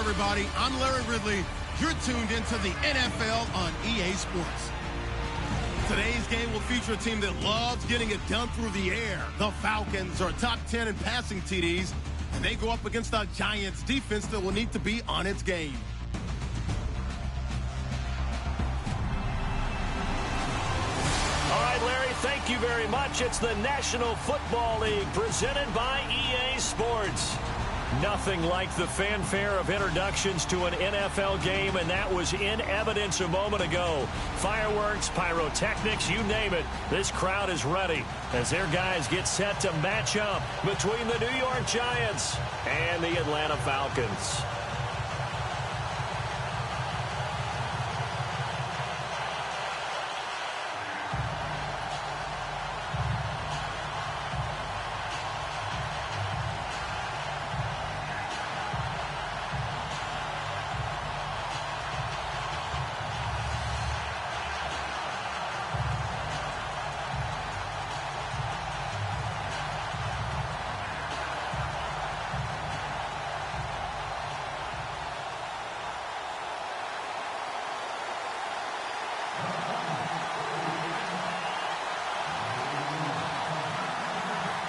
everybody. I'm Larry Ridley. You're tuned into the NFL on EA Sports. Today's game will feature a team that loves getting it done through the air. The Falcons are top 10 in passing TDs, and they go up against a Giants defense that will need to be on its game. All right, Larry, thank you very much. It's the National Football League presented by EA Sports. Nothing like the fanfare of introductions to an NFL game, and that was in evidence a moment ago. Fireworks, pyrotechnics, you name it. This crowd is ready as their guys get set to match up between the New York Giants and the Atlanta Falcons.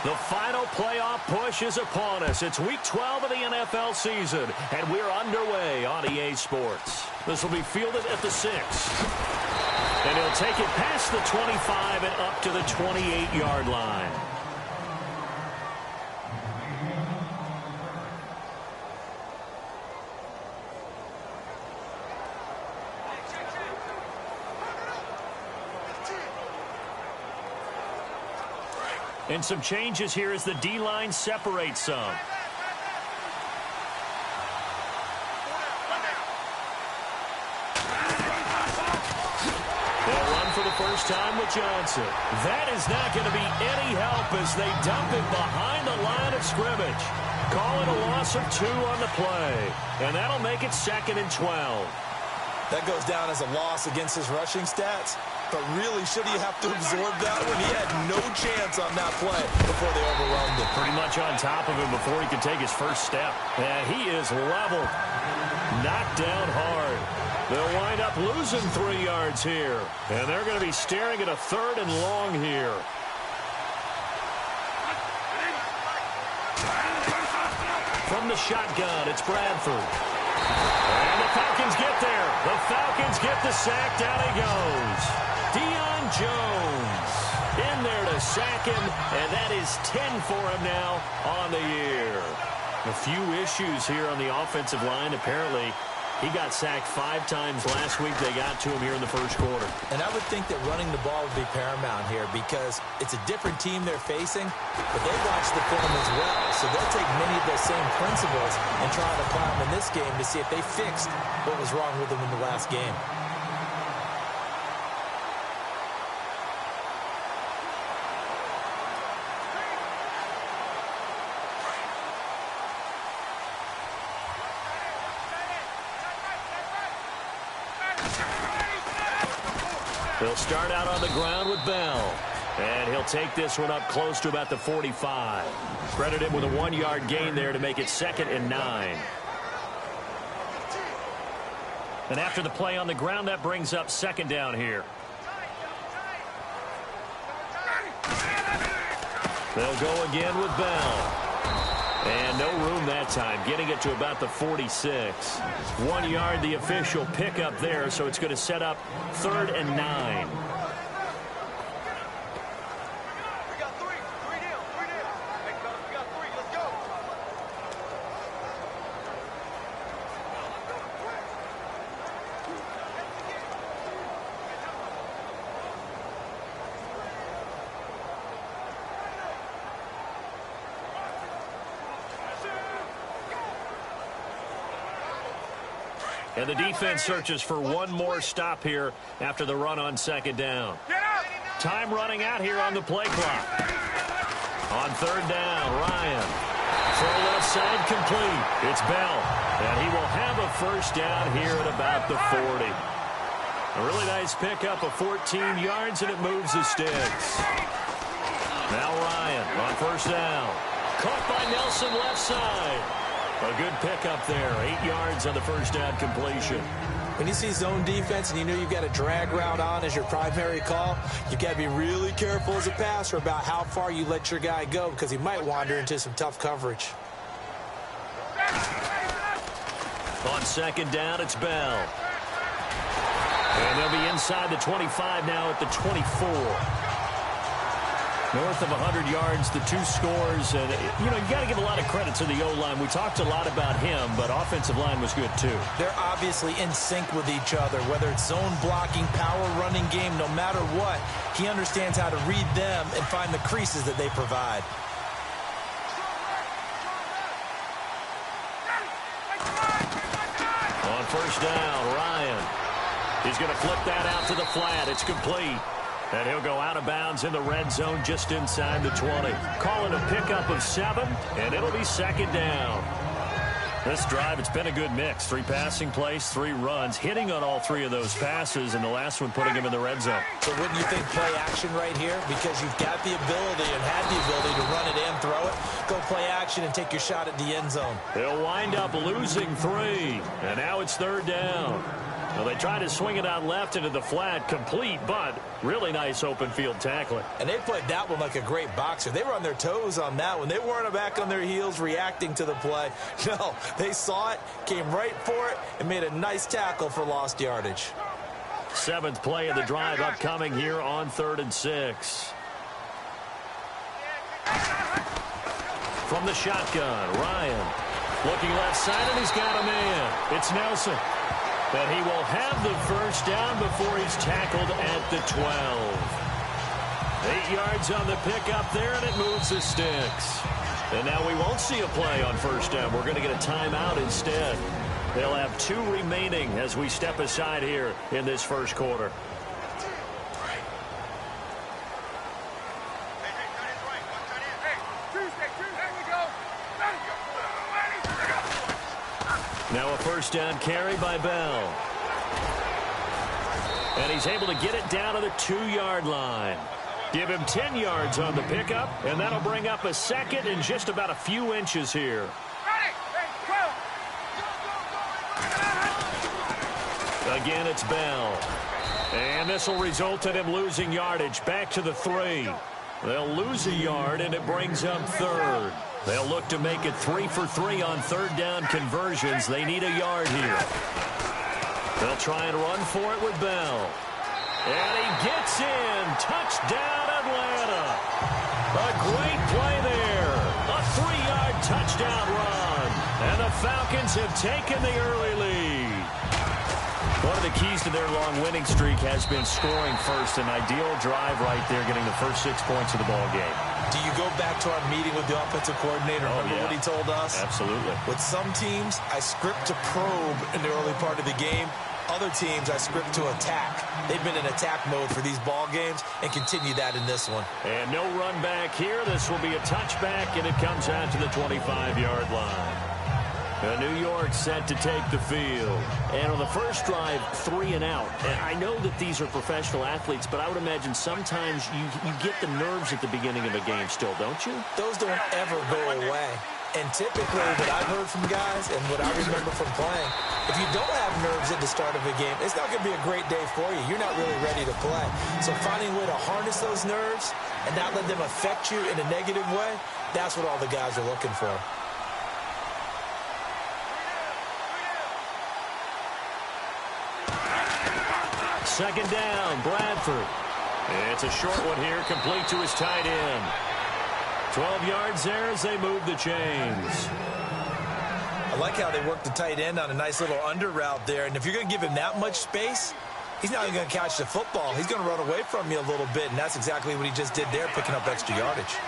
The final playoff push is upon us. It's Week 12 of the NFL season, and we're underway on EA Sports. This will be fielded at the 6. And he'll take it past the 25 and up to the 28-yard line. And some changes here as the D-line separates some. They'll run for the first time with Johnson. That is not going to be any help as they dump it behind the line of scrimmage. Call it a loss of 2 on the play. And that'll make it 2nd and 12. That goes down as a loss against his rushing stats. But really, should he have to absorb that one? He had no chance on that play before they overwhelmed him. Pretty much on top of him before he could take his first step. And he is leveled. Knocked down hard. They'll wind up losing 3 yards here. And they're going to be staring at a 3rd and long here. From the shotgun, it's Bradford. And the Falcons get there. The Falcons get the sack. Down he goes. Deion Jones in there to sack him, and that is 10 for him now on the year. A few issues here on the offensive line. Apparently, he got sacked 5 times last week. They got to him here in the first quarter. And I would think that running the ball would be paramount here because it's a different team they're facing, but they watch the film as well. So they'll take many of those same principles and try to apply them in this game to see if they fixed what was wrong with them in the last game. They'll start out on the ground with Bell. And he'll take this one up close to about the 45. Credit him with a 1-yard gain there to make it 2nd and 9. And after the play on the ground, that brings up 2nd down here. They'll go again with Bell. And no room that time, getting it to about the 46. 1 yard, the official pickup there, so it's going to set up 3rd and 9. And the defense searches for one more stop here after the run on 2nd down. Time running out here on the play clock. On 3rd down, Ryan. Throw left side complete. It's Bell. And he will have a first down here at about the 40. A really nice pickup of 14 yards, and it moves the sticks. Now Ryan on 1st down. Caught by Nelson left side. A good pickup there. 8 yards on the first down completion. When you see zone defense and you know you've got a drag route on as your primary call, you've got to be really careful as a passer about how far you let your guy go because he might wander into some tough coverage. On second down, it's Bell. And they'll be inside the 25 now at the 24. North of 100 yards, the 2 scores. And, you know, you got to give a lot of credit to the O-line. We talked a lot about him, but offensive line was good, too. They're obviously in sync with each other, whether it's zone blocking, power running game, no matter what. He understands how to read them and find the creases that they provide. On first down, Ryan. He's going to flip that out to the flat. It's complete. And he'll go out of bounds in the red zone just inside the 20. Calling a pickup of 7, and it'll be second down. This drive, it's been a good mix. 3 passing plays, 3 runs, hitting on all 3 of those passes, and the last one putting him in the red zone. So wouldn't you think play action right here? Because you've got the ability and had the ability to run it and throw it. Go play action and take your shot at the end zone. They'll wind up losing 3, and now it's third down. Well, they try to swing it out left into the flat, complete, but really nice open field tackling. And they played that one like a great boxer. They were on their toes on that one. They weren't back on their heels reacting to the play. No, they saw it, came right for it, and made a nice tackle for lost yardage. 7th play of the drive upcoming here on 3rd and 6. From the shotgun, Ryan looking left side, and he's got a man. It's Nelson. But he will have the first down before he's tackled at the 12. 8 yards on the pickup there, and it moves the sticks. And now we won't see a play on first down. We're going to get a timeout instead. They'll have 2 remaining as we step aside here in this first quarter. Now a first down carry by Bell. And he's able to get it down to the 2-yard line. Give him 10 yards on the pickup, and that'll bring up a second in just about a few inches here. Again, it's Bell. And this will result in him losing yardage back to the 3. They'll lose a yard, and it brings up 3rd. They'll look to make it 3 for 3 on 3rd down conversions. They need a yard here. They'll try and run for it with Bell. And he gets in. Touchdown, Atlanta. A great play there. A 3-yard touchdown run. And the Falcons have taken the early lead. One of the keys to their long winning streak has been scoring first. An ideal drive right there, getting the first 6 points of the ball game. Do you go back to our meeting with the offensive coordinator? Remember what he told us? Absolutely. With some teams, I script to probe in the early part of the game. Other teams, I script to attack. They've been in attack mode for these ball games and continue that in this one. And no run back here. This will be a touchback, and it comes out to the 25-yard line. New York set to take the field. And on the first drive, 3 and out. And I know that these are professional athletes, but I would imagine sometimes you get the nerves at the beginning of a game still, don't you? Those don't ever go away. And typically what I've heard from guys and what I remember from playing, if you don't have nerves at the start of a game, it's not going to be a great day for you. You're not really ready to play. So finding a way to harness those nerves and not let them affect you in a negative way, that's what all the guys are looking for. Second down, Bradford. It's a short one here, complete to his tight end. 12 yards there as they move the chains. I like how they work the tight end on a nice little under route there. And if you're going to give him that much space, he's not even going to catch the football. He's going to run away from you a little bit, and that's exactly what he just did there, picking up extra yardage.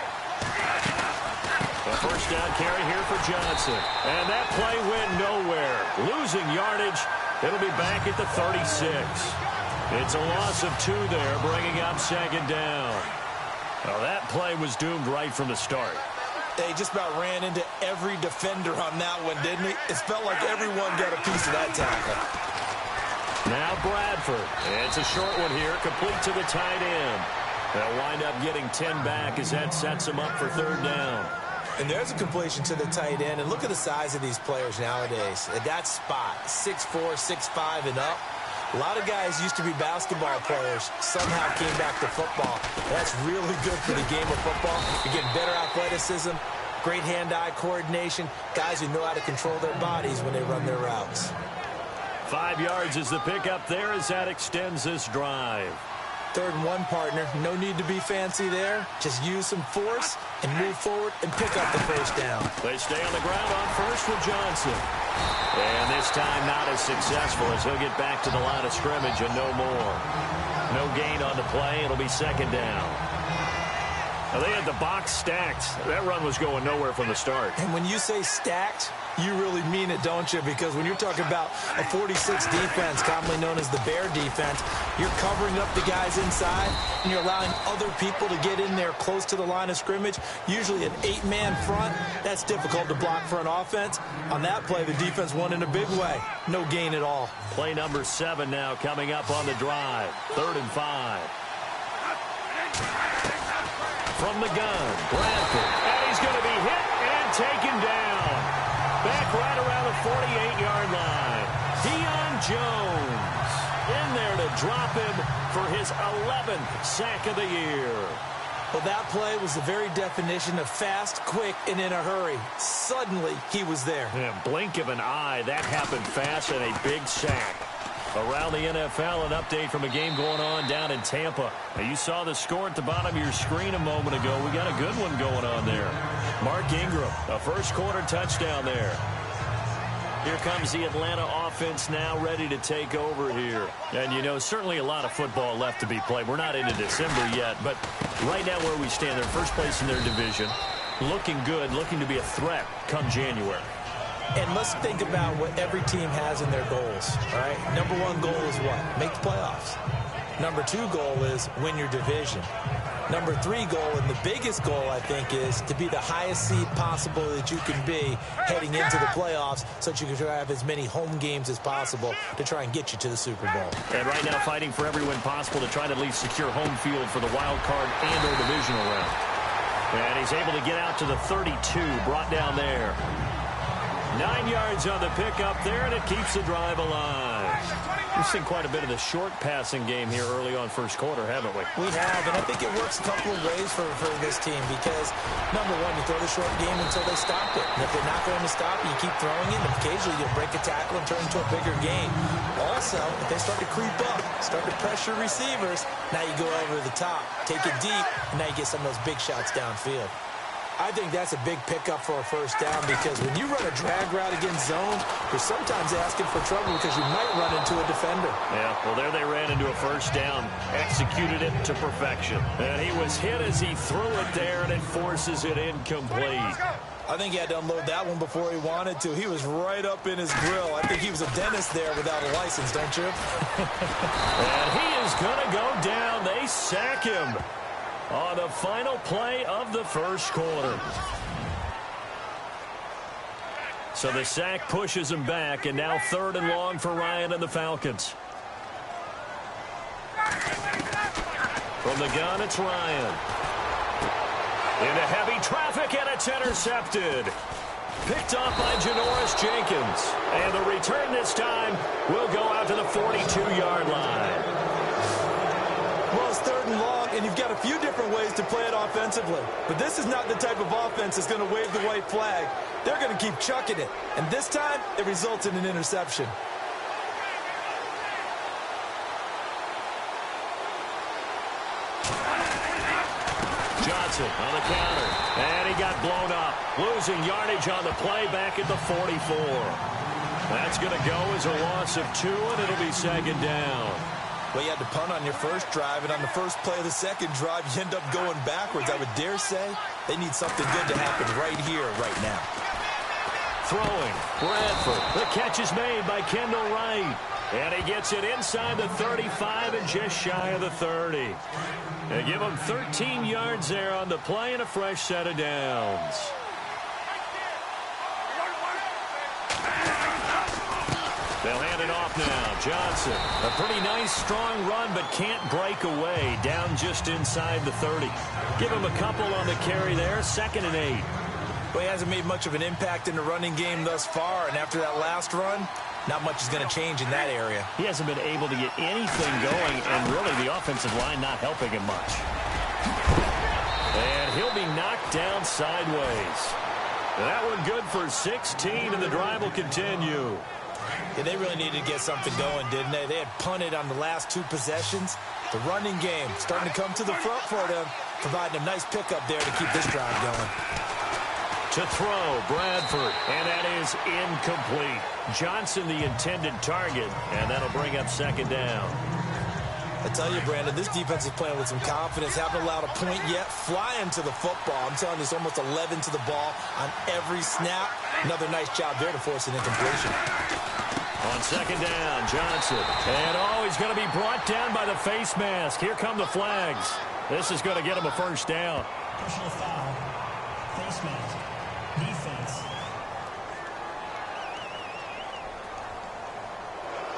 A first down carry here for Johnson. And that play went nowhere. Losing yardage. It'll be back at the 36. It's a loss of 2 there, bringing up second down. Well, that play was doomed right from the start. They just about ran into every defender on that one, didn't he? It felt like everyone got a piece of that tackle. Now Bradford. It's a short one here, complete to the tight end. They'll wind up getting 10 back as that sets them up for third down. And there's a completion to the tight end. And look at the size of these players nowadays. At that spot, 6'4", 6'5", and up. A lot of guys used to be basketball players, somehow came back to football. That's really good for the game of football. You're getting better athleticism, great hand-eye coordination, guys who know how to control their bodies when they run their routes. 5 yards is the pickup there as that extends this drive. 3rd and 1, partner. No need to be fancy there. Just use some force and move forward and pick up the first down. They stay on the ground on first with Johnson. And this time not as successful as he'll get back to the line of scrimmage and no more. No gain on the play. It'll be 2nd down. Now they had the box stacked. That run was going nowhere from the start. And when you say stacked, you really mean it, don't you? Because when you're talking about a 46 defense, commonly known as the bear defense, you're covering up the guys inside, and you're allowing other people to get in there close to the line of scrimmage, usually an 8-man front. That's difficult to block for an offense. On that play, the defense won in a big way. No gain at all. Play number 7 now coming up on the drive. 3rd and 5. From the gun, Bradford. And he's going to be hit and taken down. Back right around the 48-yard line. Deion Jones in there to drop him for his 11th sack of the year. Well, that play was the very definition of fast, quick, and in a hurry. Suddenly, he was there. Yeah, blink of an eye, that happened fast and a big sack. Around the NFL, an update from a game going on down in Tampa. Now, you saw the score at the bottom of your screen a moment ago. We got a good one going on there. Mark Ingram, a first-quarter touchdown there. Here comes the Atlanta offense now ready to take over here. And, you know, certainly a lot of football left to be played. We're not into December yet, but right now where we stand, they're first place in their division. Looking good, looking to be a threat come January. And let's think about what every team has in their goals, all right? Number 1 goal is what? Make the playoffs. Number 2 goal is win your division. Number 3 goal, and the biggest goal, I think, is to be the highest seed possible that you can be heading into the playoffs so that you can try to have as many home games as possible to try and get you to the Super Bowl. And right now fighting for every win possible to try to at least secure home field for the wild card and or divisional round. And he's able to get out to the 32, brought down there. 9 yards on the pickup there, and it keeps the drive alive. We've seen quite a bit of the short passing game here early on first quarter, haven't we? We have, and I think it works a couple of ways for this team because, number 1, you throw the short game until they stop it. And if they're not going to stop it, you keep throwing it, and occasionally you'll break a tackle and turn into a bigger game. Also, if they start to creep up, start to pressure receivers, now you go over the top, take it deep, and now you get some of those big shots downfield. I think that's a big pickup for a first down because when you run a drag route against zone, you're sometimes asking for trouble because you might run into a defender. Yeah, well, there they ran into a first down, executed it to perfection. And he was hit as he threw it there, and it forces it incomplete. I think he had to unload that one before he wanted to. He was right up in his grill. I think he was a dentist there without a license, don't you? And he is going to go down. They sack him on the final play of the first quarter. So the sack pushes him back, and now 3rd and long for Ryan and the Falcons. From the gun, it's Ryan. Into heavy traffic, and it's intercepted. Picked off by Janoris Jenkins. And the return this time will go out to the 42-yard line. Well, it's 3rd and long, and you've got a few different ways to play it offensively. But this is not the type of offense that's going to wave the white flag. They're going to keep chucking it. And this time, it results in an interception. Johnson on the counter. And he got blown up. Losing yardage on the play back at the 44. That's going to go as a loss of 2, and it'll be 2nd down. Well, you had to punt on your first drive, and on the first play of the second drive, you end up going backwards. I would dare say they need something good to happen right here, right now. Throwing, Bradford. The catch is made by Kendall Wright. And he gets it inside the 35 and just shy of the 30. They give him 13 yards there on the play and a fresh set of downs. They'll hand it off now. Johnson, a pretty nice, strong run, but can't break away. Down just inside the 30. Give him a couple on the carry there. 2nd and 8. Well, he hasn't made much of an impact in the running game thus far, and after that last run, not much is going to change in that area. He hasn't been able to get anything going, and really the offensive line not helping him much. And he'll be knocked down sideways. That one good for 16, and the drive will continue. Yeah, they really needed to get something going, didn't they? They had punted on the last 2 possessions. The running game starting to come to the front for them, providing a nice pickup there to keep this drive going. To throw, Bradford, and that is incomplete. Johnson the intended target, and that'll bring up second down. I tell you, Brandon, this defense is playing with some confidence. Haven't allowed a point yet. Flying to the football. I'm telling you, it's almost 11 to the ball on every snap. Another nice job there to force an incompletion. On second down, Johnson. And he's going to be brought down by the face mask. Here come the flags. This is going to get him a first down. Personal foul. Face mask. Defense.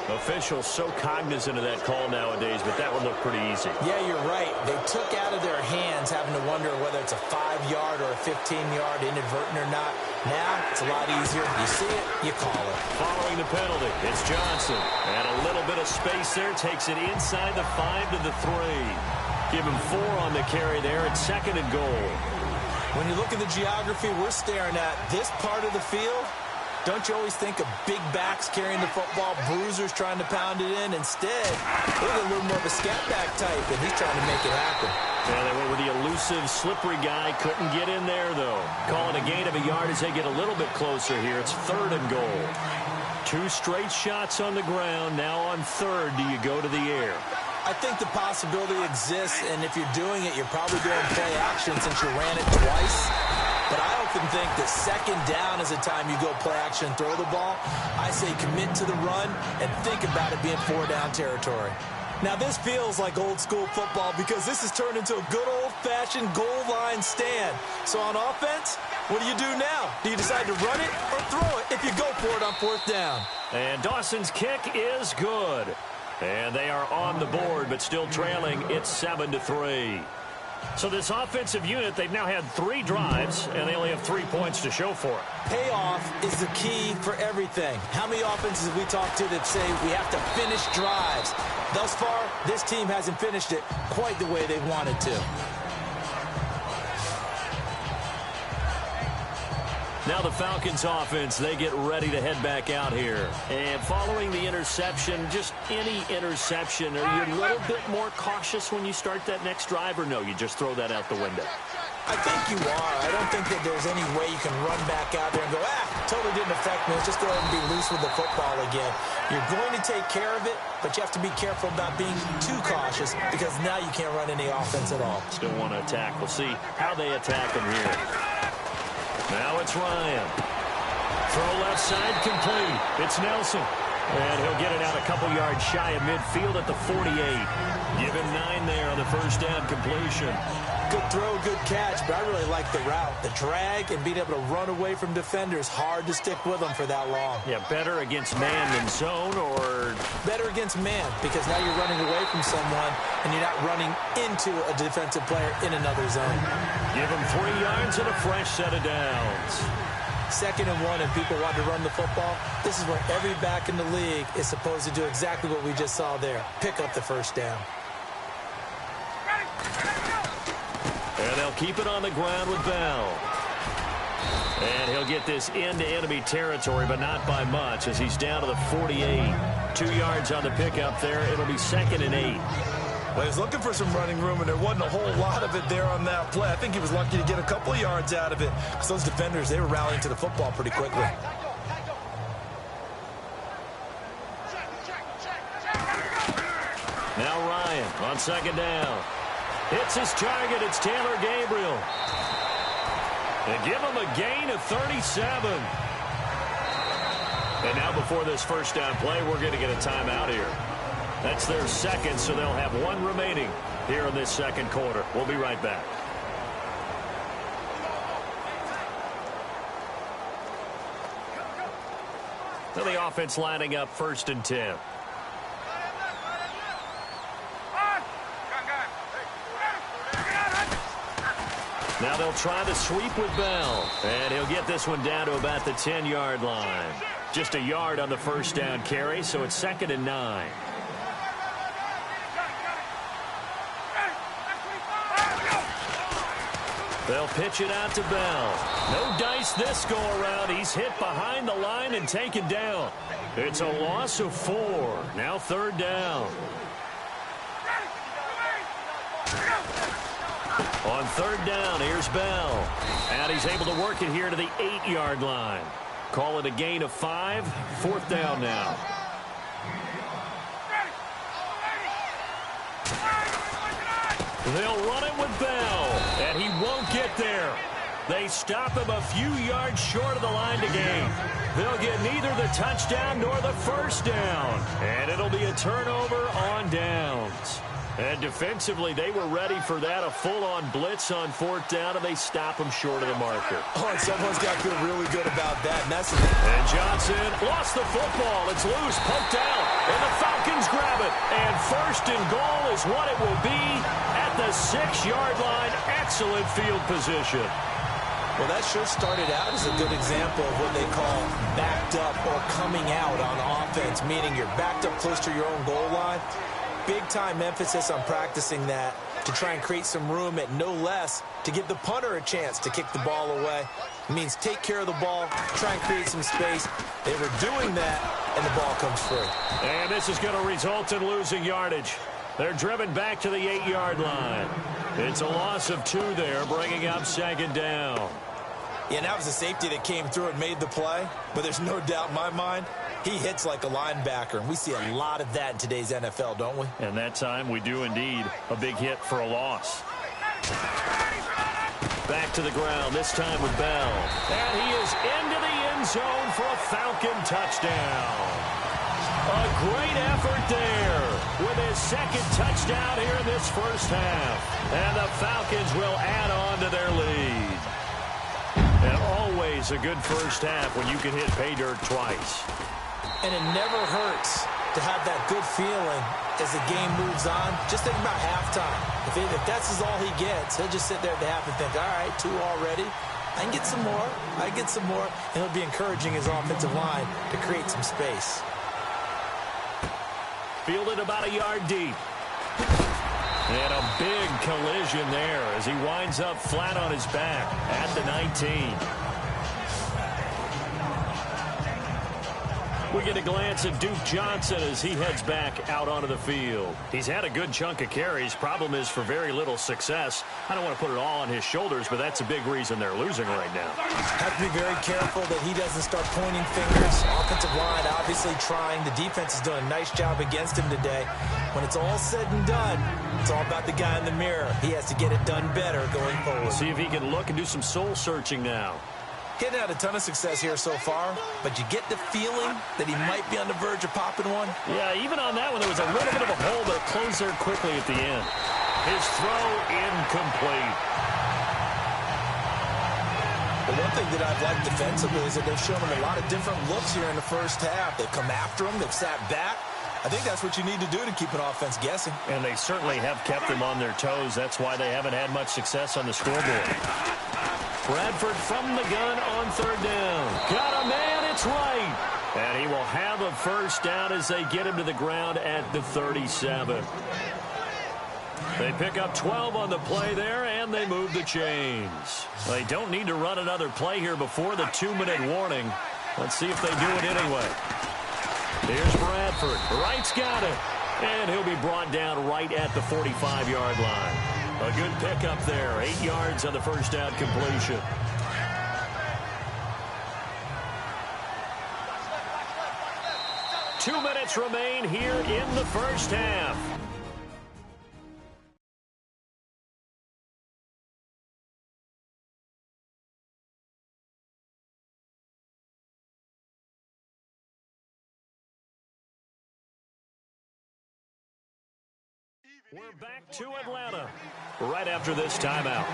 Officials so cognizant of that call nowadays, but that one looked pretty easy. Yeah, you're right. They took out of their hands having to wonder whether it's a 5-yard or a 15-yard inadvertent or not. Now, it's a lot easier. You see it, you call it. Following the penalty, it's Johnson. And a little bit of space there, takes it inside the 5 to the 3. Give him 4 on the carry there at second and goal. When you look at the geography we're staring at, this part of the field, don't you always think of big backs carrying the football, bruisers trying to pound it in? Instead, look at a little more of a scat back type, and he's trying to make it happen. Yeah, they went with the elusive, slippery guy. Couldn't get in there, though. Calling a gain of a yard as they get a little bit closer here. It's third and goal. 2 straight shots on the ground. Now on third, do you go to the air? I think the possibility exists, and if you're doing it, you're probably doing play action since you ran it twice. But I often think that second down is the time you go play action and throw the ball. I say commit to the run and think about it being 4-down territory. Now, this feels like old-school football because this has turned into a good old-fashioned goal line stand. So on offense, what do you do now? Do you decide to run it or throw it if you go for it on 4th down? And Dawson's kick is good. And they are on the board, but still trailing. It's 7-3. So this offensive unit, they've now had 3 drives, and they only have 3 points to show for it. Payoff is the key for everything. How many offenses have we talked to that say we have to finish drives? Thus far, this team hasn't finished it quite the way they wanted to. Now the Falcons offense, they get ready to head back out here. And following the interception, just any interception, are you a little bit more cautious when you start that next drive, or no, you just throw that out the window? I think you are. I don't think that there's any way you can run back out there and go, totally didn't affect me. Let's just go ahead and be loose with the football again. You're going to take care of it, but you have to be careful about being too cautious because now you can't run any offense at all. Still want to attack. We'll see how they attack them here. Now it's Ryan. Throw left side complete. It's Nelson. And he'll get it out a couple yards shy of midfield at the 48. Give him 9 there on the first down completion. Good throw, good catch, but I really like the route. The drag and being able to run away from defenders, hard to stick with them for that long. Yeah, better against man than zone, or? Better against man, because now you're running away from someone and you're not running into a defensive player in another zone. Give him 3 yards and a fresh set of downs. 2nd and 1 and people want to run the football. This is where every back in the league is supposed to do exactly what we just saw there. Pick up the first down. And they'll keep it on the ground with Bell. And he'll get this into enemy territory, but not by much as he's down to the 48. 2 yards on the pickup there. It'll be 2nd and 8. Well, he was looking for some running room, and there wasn't a whole lot of it there on that play. I think he was lucky to get a couple of yards out of it because those defenders, they were rallying to the football pretty quickly. Now Ryan on 2nd down. Hits his target. It's Taylor Gabriel. And give him a gain of 37. And now before this first down play, we're going to get a timeout here. That's their 2nd, so they'll have 1 remaining here in this 2nd quarter. We'll be right back. Now the offense lining up 1st and 10. Now they'll try the sweep with Bell. And he'll get this one down to about the 10-yard line. Just a yard on the first down carry, so it's 2nd and 9. They'll pitch it out to Bell. No dice this go-around. He's hit behind the line and taken down. It's a loss of 4. Now 3rd down. On 3rd down, here's Bell. And he's able to work it here to the 8-yard line. Call it a gain of 5. 4th down now. They'll run it with Bell, and he won't get there. They stop him a few yards short of the line to gain. They'll get neither the touchdown nor the first down, and it'll be a turnover on downs. And defensively, they were ready for that, a full-on blitz on 4th down, and they stop him short of the marker. Oh, and someone's got to feel really good about that. And Johnson lost the football. It's loose, poked out, and the Falcons grab it. And 1st and goal is what it will be at the 6-yard line. Excellent field position. Well, that sure started out as a good example of what they call backed up or coming out on offense, meaning you're backed up close to your own goal line. Big-time emphasis on practicing that to try and create some room at no less to give the punter a chance to kick the ball away. It means take care of the ball, try and create some space. They were doing that, and the ball comes free. And this is going to result in losing yardage. They're driven back to the 8-yard line. It's a loss of 2 there, bringing up 2nd down. Yeah, and that was a safety that came through and made the play, but there's no doubt in my mind he hits like a linebacker, and we see a lot of that in today's NFL, don't we? And that time we do indeed. A big hit for a loss. Back to the ground, this time with Bell. And he is into the end zone for a Falcon touchdown. A great effort there with his 2nd touchdown here in this first half. And the Falcons will add on to their lead. And always a good first half when you can hit pay dirt twice. And it never hurts to have that good feeling as the game moves on. Just think about halftime. If that's all he gets, he'll just sit there at the half and think, all right, 2 already. I can get some more. I can get some more. And he'll be encouraging his offensive line to create some space. Fielded about a yard deep. And a big collision there as he winds up flat on his back at the 19. We get a glance at Duke Johnson as he heads back out onto the field. He's had a good chunk of carries. Problem is for very little success. I don't want to put it all on his shoulders, but that's a big reason they're losing right now. Have to be very careful that he doesn't start pointing fingers. Offensive line obviously trying. The defense is doing a nice job against him today. When it's all said and done, it's all about the guy in the mirror. He has to get it done better going forward. See if he can look and do some soul searching now. He hasn't had a ton of success here so far, but you get the feeling that he might be on the verge of popping one. Yeah, even on that one, there was a little bit of a hole, but it closed there quickly at the end. His throw incomplete. The one thing that I've liked defensively is that they've shown him a lot of different looks here in the first half. They've come after him. They've sat back. I think that's what you need to do to keep an offense guessing. And they certainly have kept them on their toes. That's why they haven't had much success on the scoreboard. Bradford from the gun on 3rd down. Got a man, it's right. And he will have a first down as they get him to the ground at the 37. They pick up 12 on the play there, and they move the chains. They don't need to run another play here before the 2-minute warning. Let's see if they do it anyway. Here's Bradford. Wright's got it. And he'll be brought down right at the 45-yard line. A good pickup there. 8 yards on the first down completion. Two minutes remain here in the first half. We're back to Atlanta right after this timeout.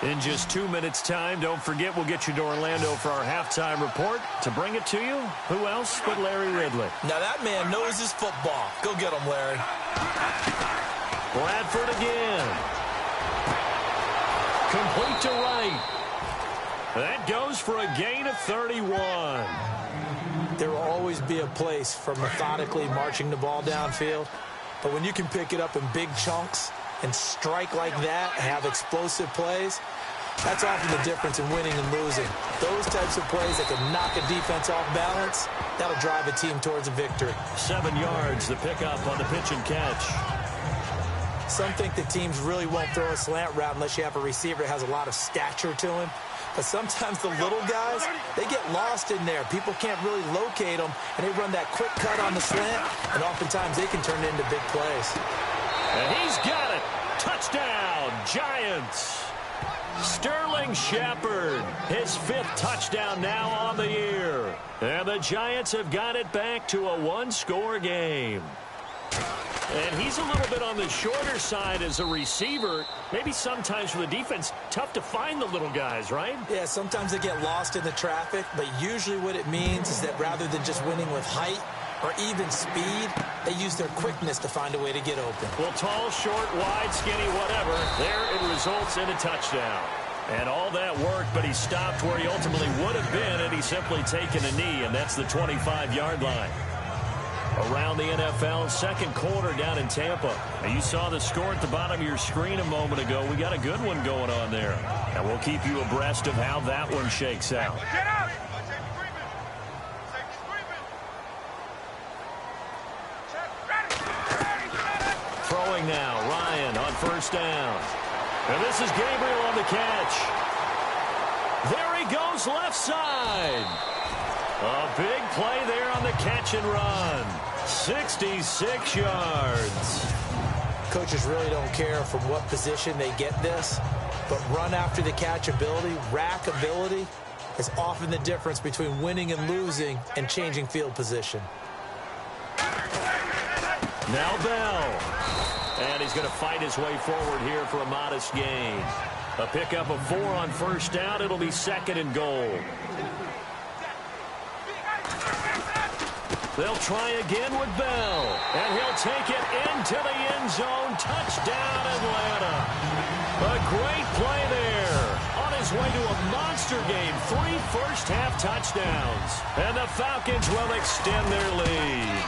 In just 2 minutes' time, don't forget we'll get you to Orlando for our halftime report. To bring it to you, who else but Larry Ridley? Now that man knows his football. Go get him, Larry. Bradford again. Complete to right. That goes for a gain of 31. There will always be a place for methodically marching the ball downfield. But when you can pick it up in big chunks and strike like that, have explosive plays, that's often the difference in winning and losing. Those types of plays that can knock a defense off balance, that'll drive a team towards a victory. 7 yards, the pickup on the pitch and catch. Some think that teams really won't throw a slant route unless you have a receiver that has a lot of stature to him. But sometimes the little guys, they get lost in there. People can't really locate them, and they run that quick cut on the slant, and oftentimes they can turn it into big plays. And he's got it. Touchdown, Giants. Sterling Shepard, his 5th touchdown now on the year. And the Giants have got it back to a 1-score game. And he's a little bit on the shorter side as a receiver. Maybe sometimes for the defense, tough to find the little guys, right? Yeah, sometimes they get lost in the traffic, but usually what it means is that rather than just winning with height or even speed, they use their quickness to find a way to get open. Well, tall, short, wide, skinny, whatever, there it results in a touchdown. And all that worked, but he stopped where he ultimately would have been, and he's simply taken a knee, and that's the 25-yard line. Around the NFL, second quarter down in Tampa. Now, you saw the score at the bottom of your screen a moment ago. We got a good one going on there. And we'll keep you abreast of how that one shakes out. Get out! Throwing now, Ryan on first down. And this is Gabriel on the catch. There he goes left side. A big play there on the catch and run. 66 yards. Coaches really don't care from what position they get this, but run after the catch ability, rack ability, is often the difference between winning and losing and changing field position. Now Bell. And he's going to fight his way forward here for a modest gain. A pickup of 4 on first down. It'll be 2nd and goal. They'll try again with Bell. And he'll take it into the end zone. Touchdown, Atlanta. A great play there. On his way to a monster game. 3 first-half touchdowns. And the Falcons will extend their lead.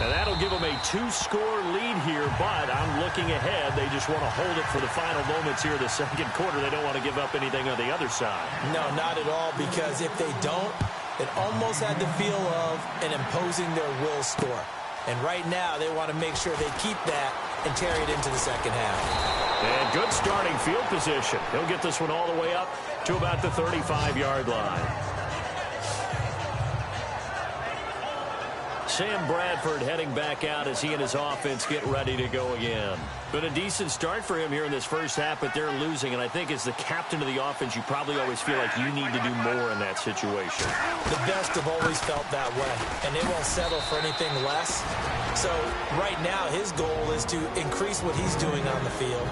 And that'll give them a 2-score lead here, but I'm looking ahead. They just want to hold it for the final moments here of the second quarter. They don't want to give up anything on the other side. No, not at all, because if they don't, it almost had the feel of an imposing their will score. And right now, they want to make sure they keep that and carry it into the second half. And good starting field position. He'll get this one all the way up to about the 35-yard line. Sam Bradford heading back out as he and his offense get ready to go again. Been a decent start for him here in this first half, but they're losing. And I think as the captain of the offense, you probably always feel like you need to do more in that situation. The best have always felt that way, and they won't settle for anything less. So right now, his goal is to increase what he's doing on the field,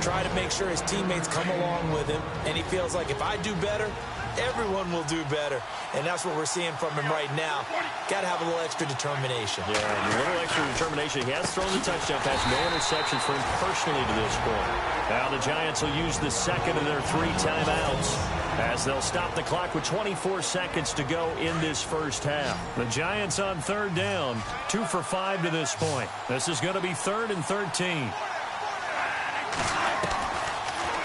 try to make sure his teammates come along with him, and he feels like if I do better, everyone will do better. And that's what we're seeing from him right now. Got to have a little extra determination. Yeah, a little extra determination. He has thrown the touchdown pass. No interceptions for him personally to this point. Now the Giants will use the second of their 3 timeouts as they'll stop the clock with 24 seconds to go in this first half. The Giants on 3rd down, 2 for 5 to this point. This is going to be 3rd and 13.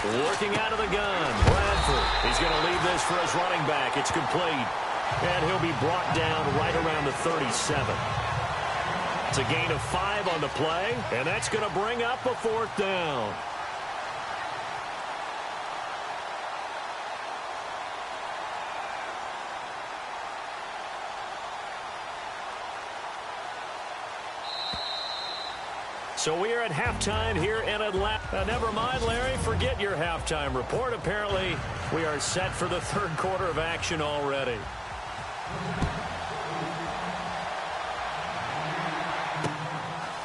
Working out of the gun, Bradford. He's going to leave this for his running back. It's complete. And he'll be brought down right around the 37. It's a gain of 5 on the play, and that's going to bring up a 4th down. So we are at halftime here in Atlanta. Never mind, Larry, forget your halftime report. Apparently, we are set for the 3rd quarter of action already.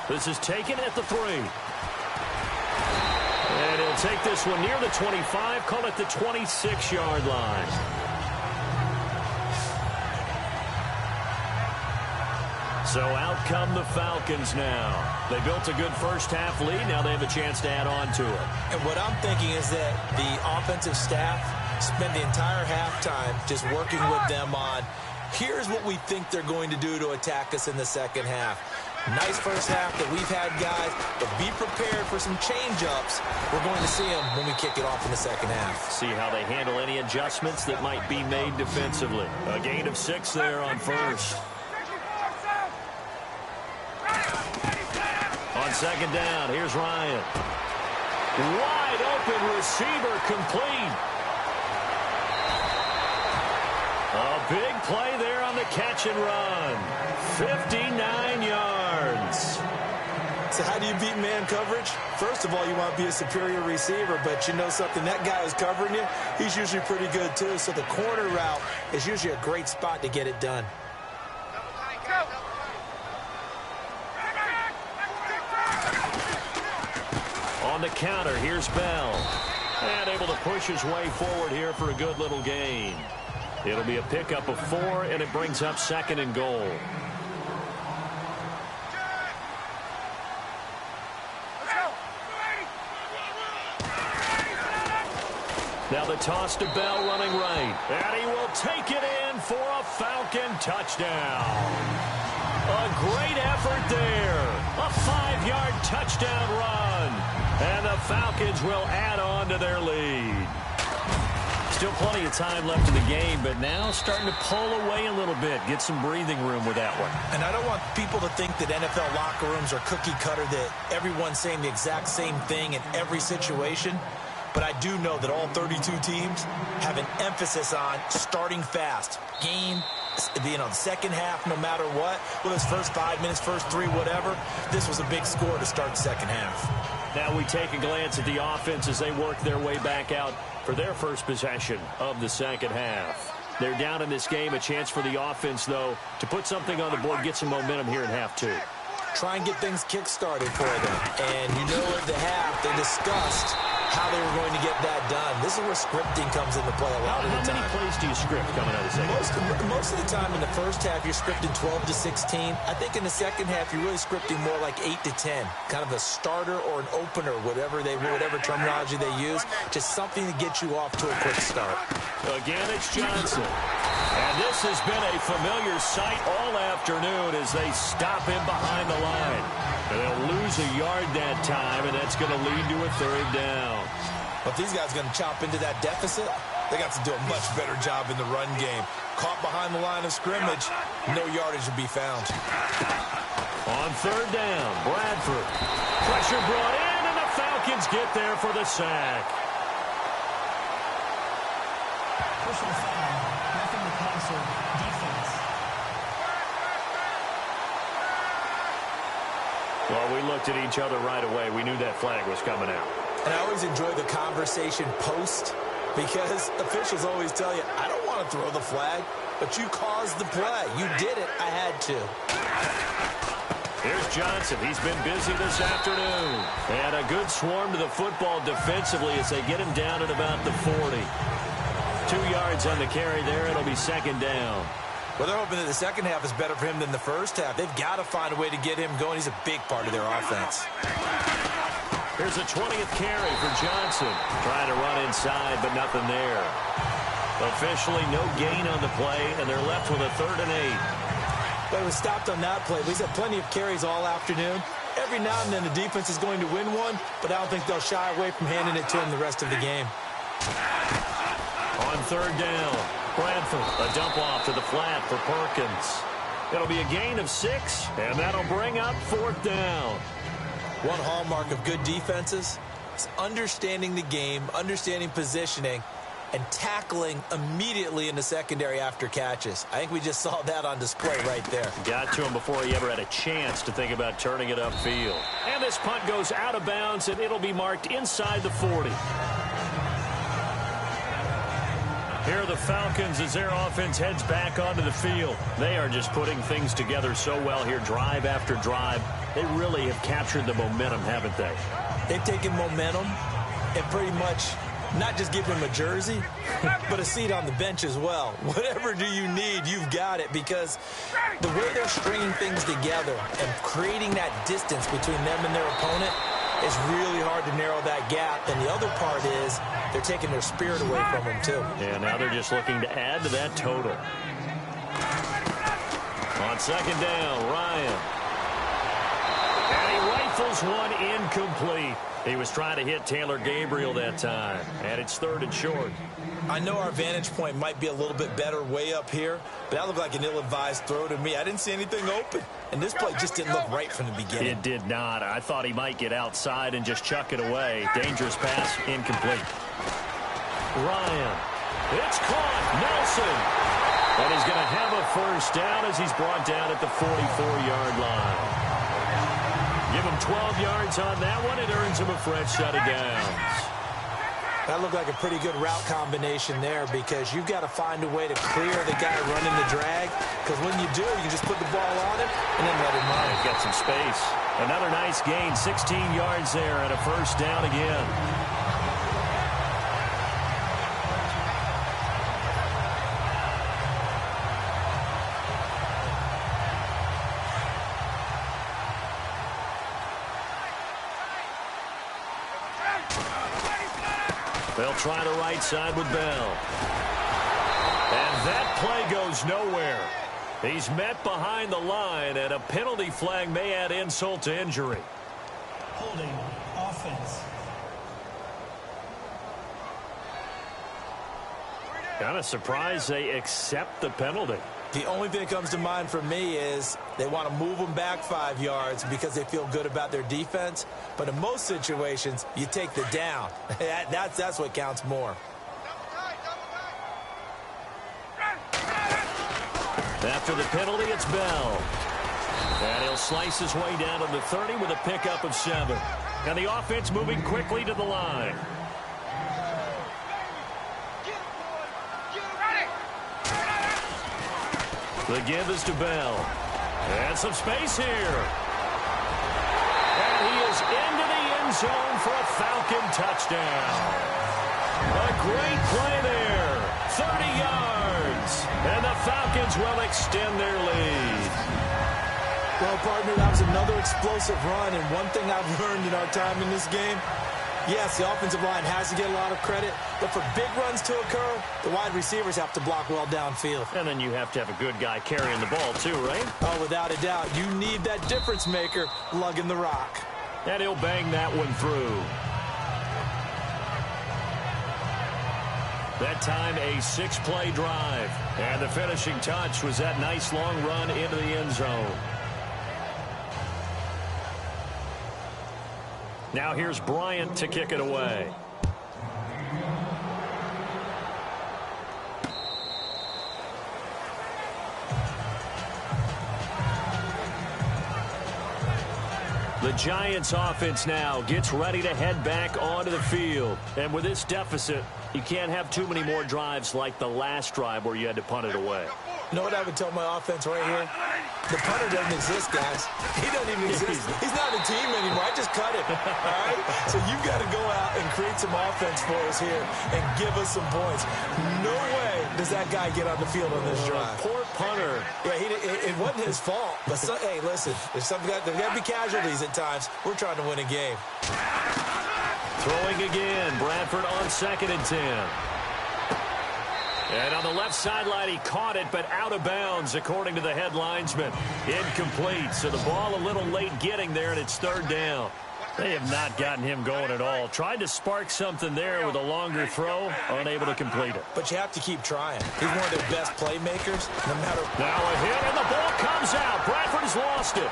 This is taken at the 3. And he'll take this one near the 25, call it the 26-yard line. So out come the Falcons now. They built a good first-half lead. Now they have a chance to add on to it. And what I'm thinking is that the offensive staff spent the entire halftime just working with them on, here's what we think they're going to do to attack us in the second half. Nice first half that we've had, guys, but be prepared for some change-ups. We're going to see them when we kick it off in the second half. See how they handle any adjustments that might be made defensively. A gain of 6 there on first. On second down, here's Ryan. Wide open receiver complete. A big play there on the catch and run. 59 yards. So how do you beat man coverage? First of all, you want to be a superior receiver, but you know something, that guy who's covering you, he's usually pretty good too. So the corner route is usually a great spot to get it done. On the counter, here's Bell. And able to push his way forward here for a good little gain. It'll be a pickup of 4, and it brings up 2nd and goal. Now the toss to Bell running right. And he will take it in for a Falcon touchdown. A great effort there. A 5-yard touchdown run. And the Falcons will add on to their lead. Still plenty of time left in the game, but now starting to pull away a little bit. Get some breathing room with that one. And I don't want people to think that NFL locker rooms are cookie cutter, that everyone's saying the exact same thing in every situation. But I do know that all 32 teams have an emphasis on starting fast. Game, the second half, no matter what. Whether it's first 5 minutes, first 3, whatever. This was a big score to start the second half. Now we take a glance at the offense as they work their way back out for their first possession of the second half. They're down in this game. A chance for the offense, though, to put something on the board, get some momentum here in half 2. Try and get things kick-started for them. And you know at the half, they discussed how they were going to get that done. This is where scripting comes into play a lot of the time. How many plays do you script coming out of the second half? Most of the time in the first half, you're scripting 12 to 16. I think in the second half, you're really scripting more like 8 to 10. Kind of a starter or an opener, whatever terminology they use. Just something to get you off to a quick start. Again, it's Johnson. And this has been a familiar sight all afternoon as they stop him behind the line. And they'll lose a yard that time, and that's going to lead to a 3rd down. But these guys are going to chop into that deficit. They got to do a much better job in the run game. Caught behind the line of scrimmage, no yardage to be found. On 3rd down, Bradford. Pressure brought in, and the Falcons get there for the sack. Personal foul. Nothing the passer. Defense. Well, we looked at each other right away. We knew that flag was coming out. And I always enjoy the conversation post, because officials always tell you, I don't want to throw the flag, but you caused the play. You did it. I had to. Here's Johnson. He's been busy this afternoon. And a good swarm to the football defensively as they get him down at about the 40. 2 yards on the carry there. It'll be 2nd down. Well, they're hoping that the second half is better for him than the first half. They've got to find a way to get him going. He's a big part of their offense. Here's a 20th carry for Johnson. Trying to run inside, but nothing there. Officially, no gain on the play, and they're left with a 3rd and 8. But it was stopped on that play. He's had plenty of carries all afternoon. Every now and then the defense is going to win one, but I don't think they'll shy away from handing it to him the rest of the game. On 3rd down, Bradford, a dump off to the flat for Perkins. It'll be a gain of 6, and that'll bring up 4th down. One hallmark of good defenses is understanding the game, understanding positioning, and tackling immediately in the secondary after catches. I think we just saw that on display right there. Got to him before he ever had a chance to think about turning it upfield. And this punt goes out of bounds, and it'll be marked inside the 40. Here are the Falcons as their offense heads back onto the field. They are just putting things together so well here, drive after drive. They really have captured the momentum, haven't they? They've taken momentum and pretty much not just give him a jersey, but a seat on the bench as well. Whatever do you need, you've got it, because the way they're stringing things together and creating that distance between them and their opponent is really hard to narrow that gap. And the other part is they're taking their spirit away from them, too. And now they're just looking to add to that total. On second down, Ryan. And he rifles one incomplete. He was trying to hit Taylor Gabriel that time. And it's 3rd and short. I know our vantage point might be a little bit better way up here, but that looked like an ill-advised throw to me. I didn't see anything open. And this play just didn't look right from the beginning. It did not. I thought he might get outside and just chuck it away. Dangerous pass, incomplete. Ryan. It's caught. Nelson. And he's going to have a first down as he's brought down at the 44-yard line. Give him 12 yards on that one. It earns him a fresh set of downs. That looked like a pretty good route combination there, because you've got to find a way to clear the guy running the drag, because when you do, you can just put the ball on him and then let him run. He's got some space. Another nice gain, 16 yards there, and a first down again. They'll try the right side with Bell. And that play goes nowhere. He's met behind the line, and a penalty flag may add insult to injury. Holding offense. Kind of surprised they accept the penalty. The only thing that comes to mind for me is they want to move them back 5 yards because they feel good about their defense. But in most situations, you take the down. That's what counts more. After the penalty, it's Bell. And he'll slice his way down to the 30 with a pickup of 7. And the offense moving quickly to the line. The give is to Bell. And some space here. And he is into the end zone for a Falcon touchdown. A great play there. 30 yards. And the Falcons will extend their lead. Well, partner, that was another explosive run. And one thing I've learned in our time in this game, yes, the offensive line has to get a lot of credit, but for big runs to occur, the wide receivers have to block well downfield. And then you have to have a good guy carrying the ball too, right? Oh, without a doubt. You need that difference maker lugging the rock. And he'll bang that one through. That time, a 6-play drive. And the finishing touch was that nice long run into the end zone. Now here's Bryant to kick it away. The Giants offense now gets ready to head back onto the field. And with this deficit, you can't have too many more drives like the last drive where you had to punt it away. You know what I would tell my offense right here? The punter doesn't exist, guys. He doesn't even exist. He's not a team anymore. I just cut him. All right? So you've got to go out and create some offense for us here and give us some points. No way does that guy get on the field on this drive. Poor punter. Yeah, it wasn't his fault. But hey, listen, there's got to be casualties at times. We're trying to win a game. Throwing again. Bradford on 2nd and 10. And on the left sideline, he caught it, but out of bounds, according to the head linesman. Incomplete, so the ball a little late getting there, and it's 3rd down. They have not gotten him going at all. Tried to spark something there with a longer throw, unable to complete it. But you have to keep trying. He's one of their best playmakers, no matter. Now a hit, and the ball comes out. Bradford has lost it.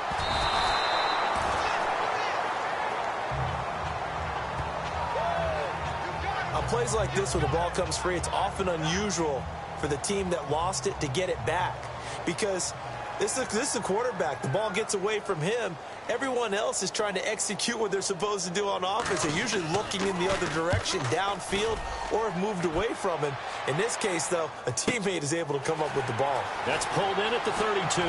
On plays like this where the ball comes free, it's often unusual for the team that lost it to get it back. Because this is a quarterback. The ball gets away from him. Everyone else is trying to execute what they're supposed to do on offense. They're usually looking in the other direction, downfield, or have moved away from him. In this case, though, a teammate is able to come up with the ball. That's pulled in at the 32.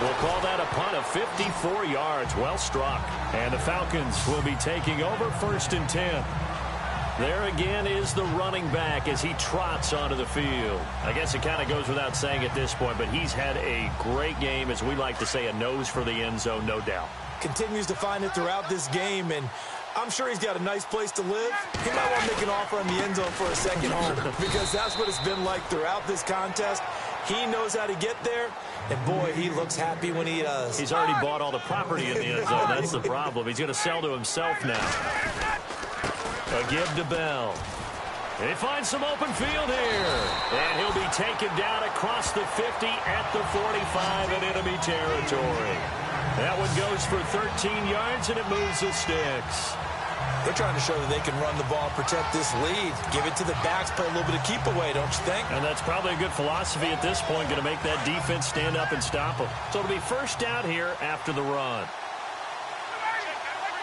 We'll call that a punt of 54 yards. Well struck. And the Falcons will be taking over 1st and 10. There again is the running back as he trots onto the field. I guess it kind of goes without saying at this point, but he's had a great game, as we like to say, a nose for the end zone, no doubt. Continues to find it throughout this game, and I'm sure he's got a nice place to live. He might want to make an offer on the end zone for a second home because that's what it's been like throughout this contest. He knows how to get there, and boy, he looks happy when he does. He's already bought all the property in the end zone. That's the problem. He's going to sell to himself now. A give to Bell. He finds some open field here. And he'll be taken down across the 50 at the 45 in enemy territory. That one goes for 13 yards, and it moves the sticks. They're trying to show that they can run the ball, protect this lead, give it to the backs, play a little bit of keep away, don't you think? And that's probably a good philosophy at this point, going to make that defense stand up and stop them. So it'll be first down here after the run.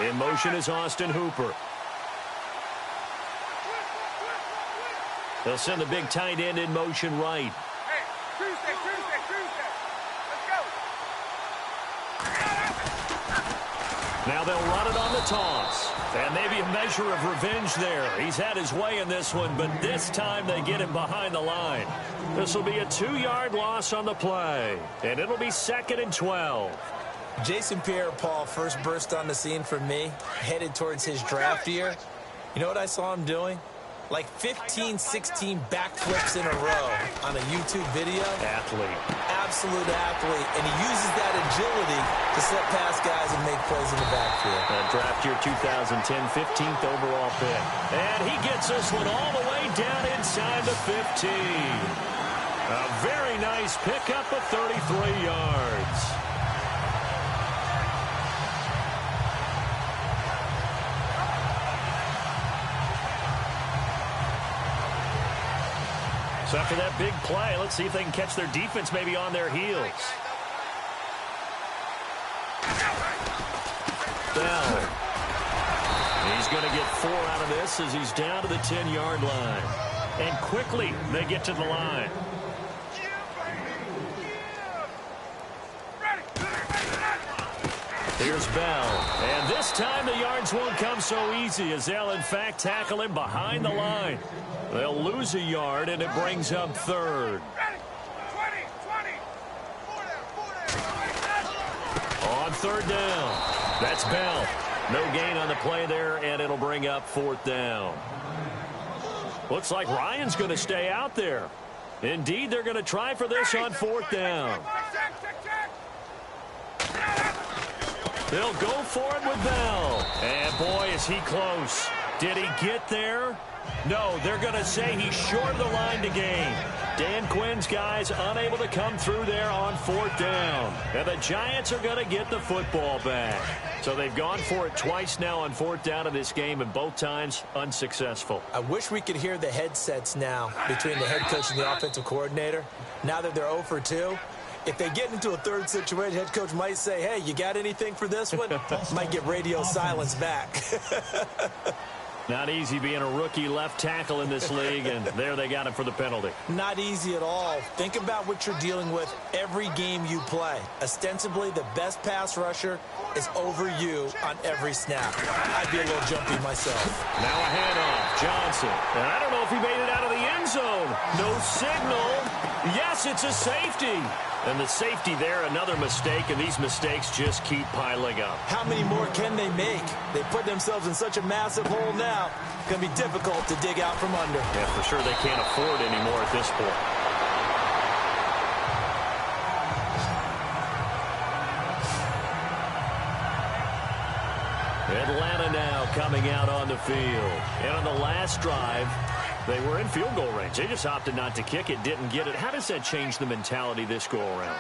In motion is Austin Hooper. They'll send the big tight end in motion right. Hey, Tuesday. Let's go. Now they'll run it on the toss. And maybe a measure of revenge there. He's had his way in this one, but this time they get him behind the line. This will be a 2-yard loss on the play. And it'll be 2nd and 12. Jason Pierre-Paul first burst on the scene for me, headed towards his draft year. You know what I saw him doing? Like 15, 16 backflips in a row on a YouTube video. Athlete. Absolute athlete. And he uses that agility to slip past guys and make plays in the backfield. Draft year 2010, 15th overall pick. And he gets this one all the way down inside the 15. A very nice pickup of 33 yards. So after that big play, let's see if they can catch their defense maybe on their heels. Bell. He's going to get 4 out of this as he's down to the 10-yard line. And quickly they get to the line. Here's Bell. And this time the yards won't come so easy as they'll in fact tackle him behind the line. They'll lose a yard, and it brings up 3rd. On 3rd down. That's Bell. No gain on the play there, and it'll bring up 4th down. Looks like Ryan's going to stay out there. Indeed, they're going to try for this on 4th down. They'll go for it with Bell. And boy, is he close. Did he get there? No, they're going to say he's short of the line to gain. Dan Quinn's guys unable to come through there on 4th down. And the Giants are going to get the football back. So they've gone for it twice now on 4th down in this game, and both times unsuccessful. I wish we could hear the headsets now between the head coach and the offensive coordinator. Now that they're 0 for 2. If they get into a 3rd situation, head coach might say, hey, you got anything for this one? Might get radio silence back. Not easy being a rookie left tackle in this league, and there they got him for the penalty. Not easy at all. Think about what you're dealing with every game you play. Ostensibly, the best pass rusher is over you on every snap. I'd be a little jumpy myself. Now a handoff. Johnson. And I don't know if he made it out of the end zone. No signal. Yes, it's a safety. And the safety there, another mistake, and these mistakes just keep piling up. How many more can they make? They put themselves in such a massive hole now. It's going to be difficult to dig out from under. Yeah, for sure they can't afford anymore at this point. Atlanta now coming out on the field. And on the last drive, they were in field goal range. They just opted not to kick it, didn't get it. How does that change the mentality this go-around?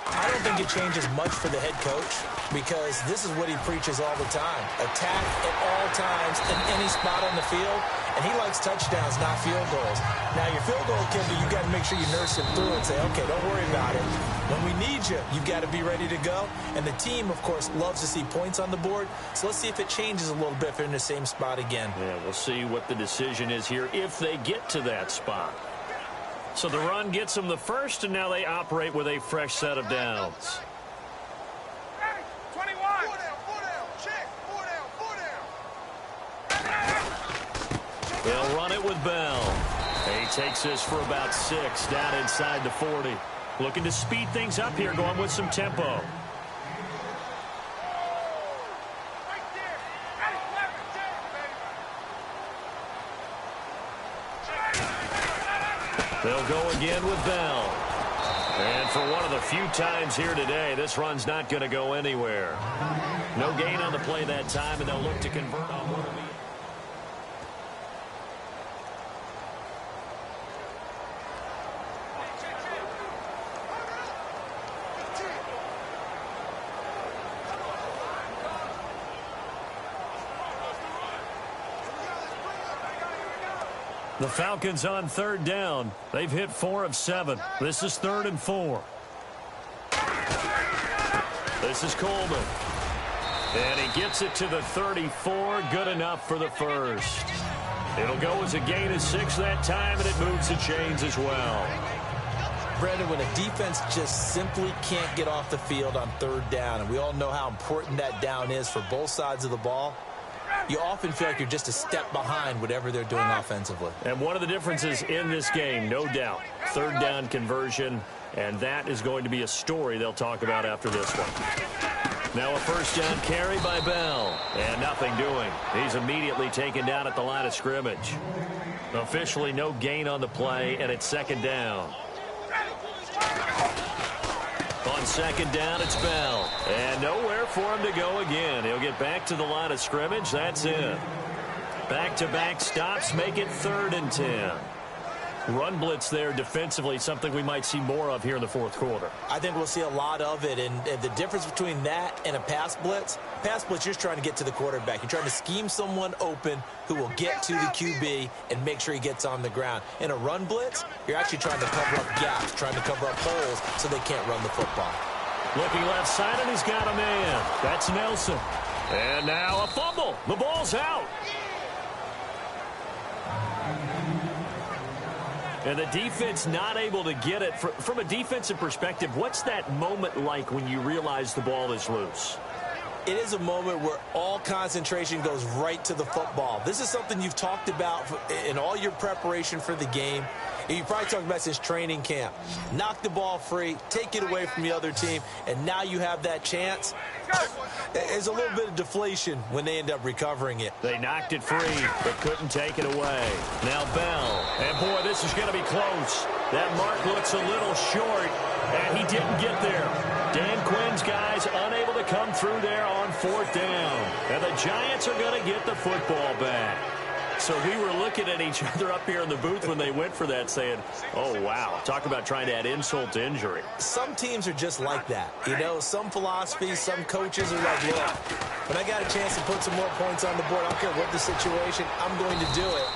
I don't think it changes much for the head coach because this is what he preaches all the time. Attack at all times in any spot on the field, and he likes touchdowns, not field goals. Now, your field goal kicker, you got to make sure you nurse him through and say, okay, don't worry about it. When we need you, you've got to be ready to go. And the team, of course, loves to see points on the board. So let's see if it changes a little bit if they're in the same spot again. Yeah, we'll see what the decision is here if they get to that spot. So the run gets them the first, and now they operate with a fresh set of downs. Hey, 21. 4 down, check. 4 down. They'll run it with Bell. He takes this for about 6 down inside the 40. Looking to speed things up here, going with some tempo. They'll go again with Bell. And for one of the few times here today, this run's not going to go anywhere. No gain on the play that time, and they'll look to convert on one of the... The Falcons on 3rd down. They've hit 4 of 7. This is 3rd and 4. This is Coleman. And he gets it to the 34. Good enough for the first. It'll go as a gain of 6 that time, and it moves the chains as well. Brendan, when a defense just simply can't get off the field on 3rd down, and we all know how important that down is for both sides of the ball, you often feel like you're just a step behind whatever they're doing offensively. And one of the differences in this game, no doubt, 3rd down conversion, and that is going to be a story they'll talk about after this one. Now a 1st down carry by Bell, and nothing doing. He's immediately taken down at the line of scrimmage. Officially no gain on the play, and it's 2nd down. On 2nd down, it's Bell. And nowhere for him to go again. He'll get back to the line of scrimmage. That's it. Back-to-back stops make it 3rd and 10. Run blitz there defensively, something we might see more of here in the 4th quarter. I think we'll see a lot of it, and the difference between that and a pass blitz, you're just trying to get to the quarterback. You're trying to scheme someone open who will get to the QB and make sure he gets on the ground. In a run blitz, you're actually trying to cover up gaps, trying to cover up holes so they can't run the football. Looking left side, and he's got a man. That's Nelson. And now a fumble. The ball's out. And the defense not able to get it. From a defensive perspective, what's that moment like when you realize the ball is loose? It is a moment where all concentration goes right to the football. This is something you've talked about in all your preparation for the game. You probably talked about since training camp. Knock the ball free, take it away from the other team, and now you have that chance. There's a little bit of deflation when they end up recovering it. They knocked it free, but couldn't take it away. Now Bell. And, boy, this is going to be close. That mark looks a little short, and he didn't get there. Dan Quinn's guys unable to come through there on 4th down. And the Giants are going to get the football back. So we were looking at each other up here in the booth when they went for that saying, oh, wow, talk about trying to add insult to injury. Some teams are just like that. You know, some philosophies, some coaches are like, look, when I got a chance to put some more points on the board, I don't care what the situation, I'm going to do it.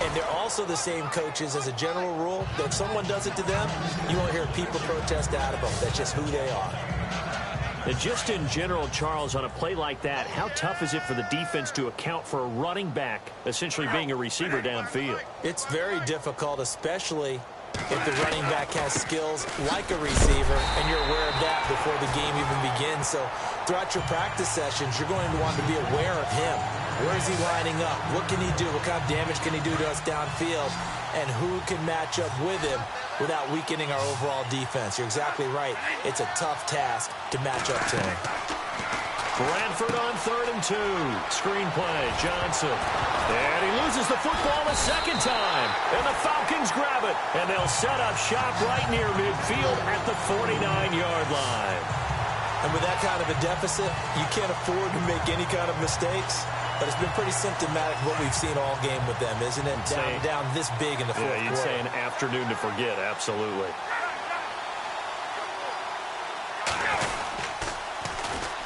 And they're also the same coaches as a general rule that if someone does it to them, you won't hear people protest out of them. That's just who they are. And just in general, Charles, on a play like that, how tough is it for the defense to account for a running back essentially being a receiver downfield? It's very difficult, especially if the running back has skills like a receiver, and you're aware of that before the game even begins. So throughout your practice sessions, you're going to want to be aware of him. Where is he lining up? What can he do? What kind of damage can he do to us downfield? And who can match up with him without weakening our overall defense? You're exactly right. It's a tough task to match up to him. Bradford on 3rd and 2. Screenplay, Johnson. And he loses the football a second time. And the Falcons grab it. And they'll set up shop right near midfield at the 49-yard line. And with that kind of a deficit, you can't afford to make any kind of mistakes. But it's been pretty symptomatic of what we've seen all game with them, isn't it? Down this big in the fourth quarter. Yeah, you'd say an afternoon to forget, absolutely.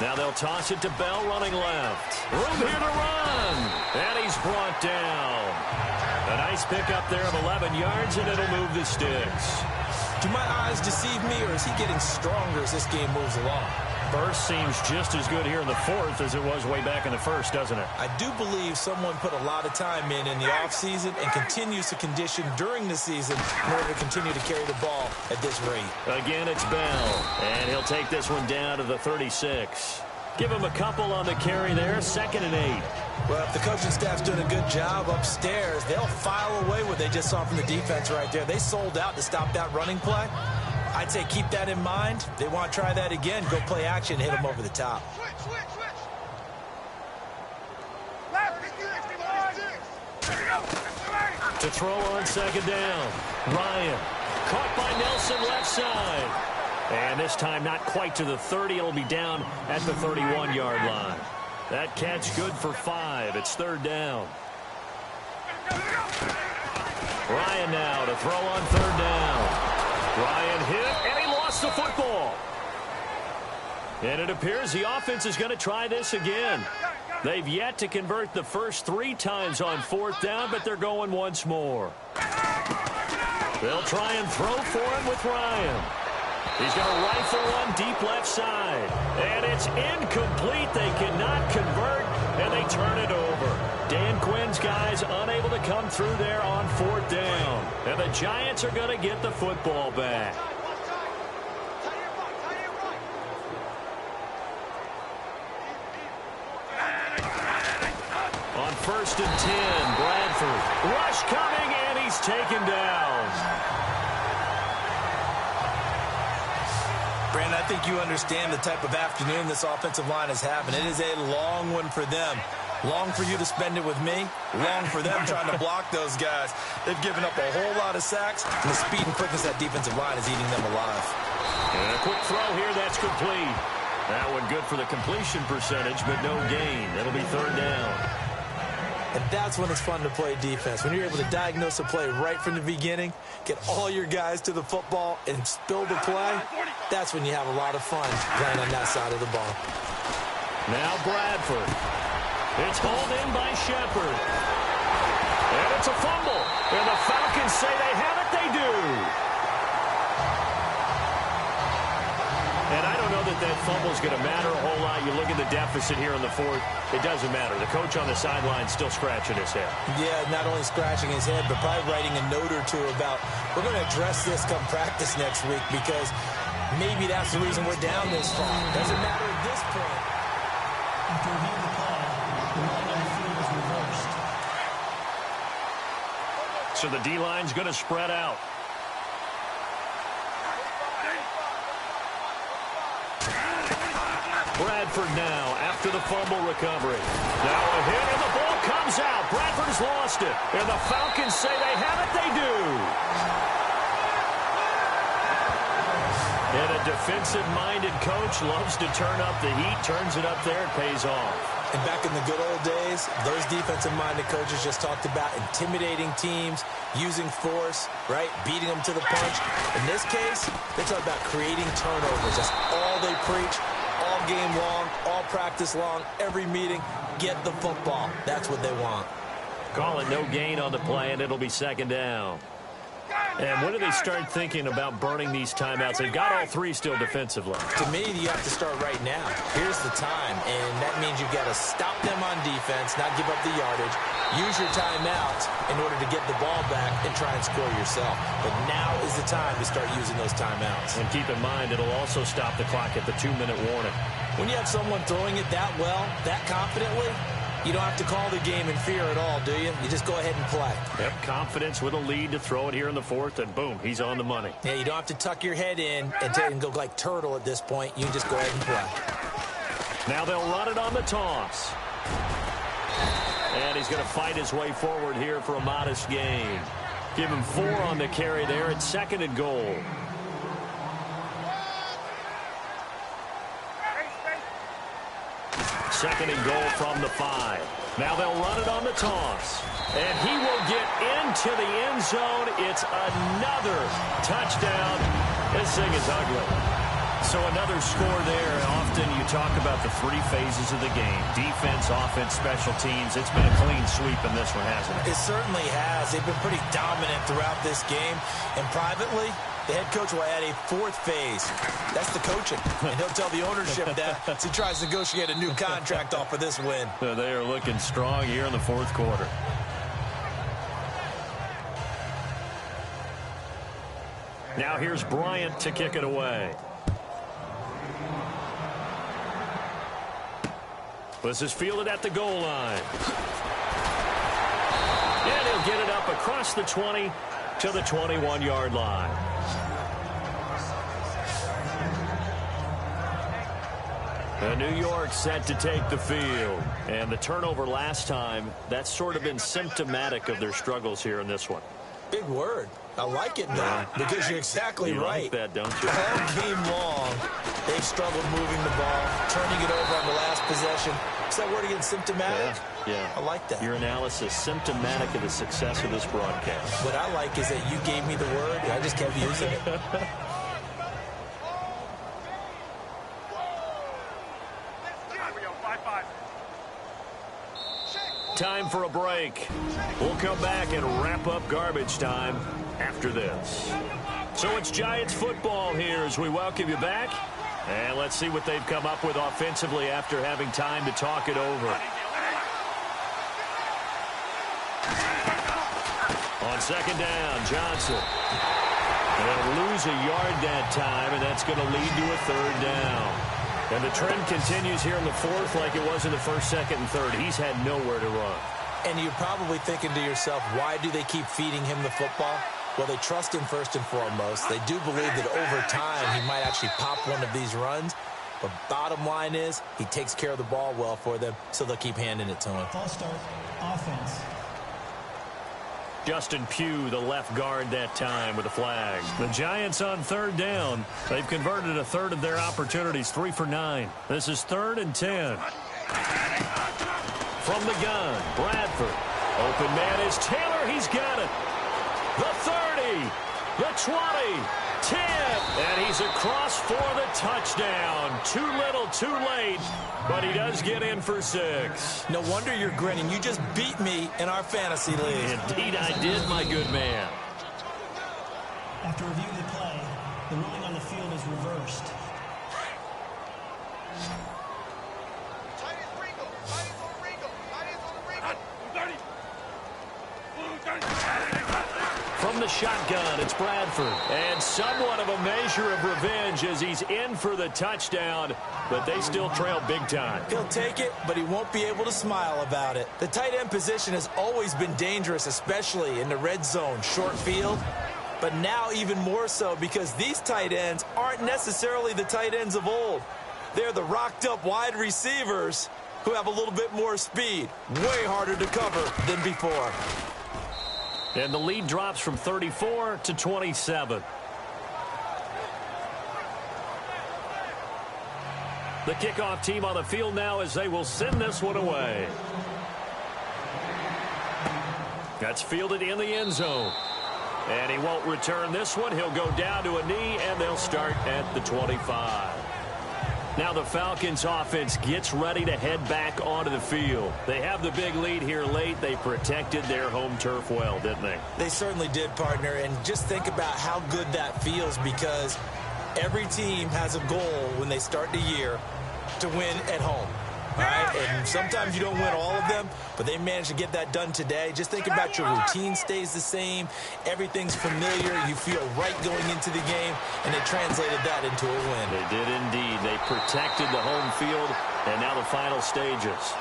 Now they'll toss it to Bell running left. Room here to run. And he's brought down. A nice pickup there of 11 yards, and it'll move the sticks. Do my eyes deceive me, or is he getting stronger as this game moves along? First seems just as good here in the 4th as it was way back in the 1st, doesn't it? I do believe someone put a lot of time in the offseason and continues to condition during the season in order to continue to carry the ball at this rate. Again, it's Bell, and he'll take this one down to the 36. Give him a couple on the carry there, 2nd and 8. Well, if the coaching staff's doing a good job upstairs, they'll file away what they just saw from the defense right there. They sold out to stop that running play. I'd say keep that in mind. If they want to try that again, go play action and hit them over the top. To throw on 2nd down. Ryan caught by Nelson left side. And this time not quite to the 30. It'll be down at the 31-yard line. That catch good for 5. It's 3rd down. Ryan now to throw on 3rd down. Ryan hit, and he lost the football. And it appears the offense is going to try this again. They've yet to convert the first 3 times on 4th down, but they're going once more. They'll try and throw for him with Ryan. He's going to rifle one deep left side. And it's incomplete. They cannot convert, and they turn it over. Dan Quinn's guys unable to come through there on 4th down. And the Giants are going to get the football back. On 1st and 10, Bradford. Rush coming, and he's taken down. Brandon, I think you understand the type of afternoon this offensive line is having. It is a long one for them. Long for you to spend it with me. Long for them trying to block those guys. They've given up a whole lot of sacks, and the speed and quickness of that defensive line is eating them alive. And a quick throw here, that's complete. That one good for the completion percentage, but no gain. That'll be 3rd down. And that's when it's fun to play defense. When you're able to diagnose a play right from the beginning, get all your guys to the football, and spill the play, that's when you have a lot of fun playing on that side of the ball. Now Bradford. It's hauled in by Shepard. And it's a fumble. And the Falcons say they have it. They do. And I don't know that fumble's going to matter a whole lot. You look at the deficit here in the 4th. It doesn't matter. The coach on the sideline still scratching his head. Yeah, not only scratching his head, but probably writing a note or two about, we're going to address this come practice next week, because maybe that's the reason we're down this far. Doesn't matter at this point. To review the play, the line on the field is reversed. So the D-line's going to spread out. Bradford now after the fumble recovery. Now a hit, and the ball comes out. Bradford's lost it. And the Falcons say they have it. They do. And a defensive-minded coach loves to turn up the heat, turns it up there, it pays off. And back in the good old days, those defensive-minded coaches just talked about intimidating teams, using force, right, beating them to the punch. In this case, they talk about creating turnovers. That's all they preach, all game long, all practice long, every meeting. Get the football. That's what they want. Call it no gain on the play, and it'll be 2nd down. And when do they start thinking about burning these timeouts? They've got all 3 still defensively. To me, you have to start right now. Here's the time, and that means you've got to stop them on defense, not give up the yardage, use your timeouts in order to get the ball back and try and score yourself. But now is the time to start using those timeouts. And keep in mind, it'll also stop the clock at the 2-minute warning. When you have someone throwing it that well, that confidently, you don't have to call the game in fear at all, do you? You just go ahead and play. Yep, confidence with a lead to throw it here in the 4th, and boom, he's on the money. Yeah, you don't have to tuck your head in and go like turtle at this point. You just go ahead and play. Now they'll run it on the toss. And he's going to fight his way forward here for a modest gain. Give him 4 on the carry there. It's 2nd and goal. Second and goal from the 5. Now they'll run it on the toss. And he will get into the end zone. It's another touchdown. This thing is ugly. So another score there. Often you talk about the 3 phases of the game. Defense, offense, special teams. It's been a clean sweep in this one, hasn't it? It certainly has. They've been pretty dominant throughout this game. And privately, the head coach will add a 4th phase. That's the coaching. And he'll tell the ownership that as he tries to negotiate a new contract off of this win. They are looking strong here in the 4th quarter. Now here's Bryant to kick it away. This is fielded at the goal line. And he'll get it up across the 20 to the 21-yard line. New York set to take the field. And the turnover last time, that's sort of been symptomatic of their struggles here in this one. Big word. I like it now because you're exactly right. You like that, don't you? All game long, they've struggled moving the ball, turning it over on the last possession. Is that word again, symptomatic? Yeah. I like that. Your analysis, symptomatic of the success of this broadcast. What I like is that you gave me the word, and I just kept using it. Time for a break. We'll come back and wrap up garbage time after this. So it's Giants football here as we welcome you back. And let's see what they've come up with offensively after having time to talk it over. On second down, Johnson. They'll lose a yard that time, and that's going to lead to a third down. And the trend continues here in the fourth like it was in the first, second, and third. He's had nowhere to run. And you're probably thinking to yourself, why do they keep feeding him the football? Well, they trust him first and foremost. They do believe that over time he might actually pop one of these runs. But bottom line is he takes care of the ball well for them, so they'll keep handing it to him. False start, offense. Justin Pugh, the left guard that time with a flag. The Giants on third down. They've converted a third of their opportunities, 3 for 9. This is 3rd and 10. From the gun, Bradford. Open man is Taylor. He's got it. The 30, the 20, 10, and he's across for the touchdown. Too little, too late, but he does get in for 6. No wonder you're grinning. You just beat me in our fantasy league. Indeed I did, my good man. After reviewing the play, the ruling on the field is reversed. From the shotgun, it's Bradford. And somewhat of a measure of revenge as he's in for the touchdown, but they still trail big time. He'll take it, but he won't be able to smile about it. The tight end position has always been dangerous, especially in the red zone, short field. But now even more so because these tight ends aren't necessarily the tight ends of old. They're the rocked-up wide receivers who have a little bit more speed. Way harder to cover than before. And the lead drops from 34 to 27. The kickoff team on the field now as they will send this one away. That's fielded in the end zone. And he won't return this one. He'll go down to a knee, and they'll start at the 25. Now the Falcons offense gets ready to head back onto the field. They have the big lead here late. They protected their home turf well, didn't they? They certainly did, partner. And just think about how good that feels because every team has a goal when they start the year to win at home. All right, and sometimes you don't win all of them, but they managed to get that done today. Just think about your routine stays the same. Everything's familiar. You feel right going into the game, and they translated that into a win. They did indeed. They protected the home field, and now the final stages.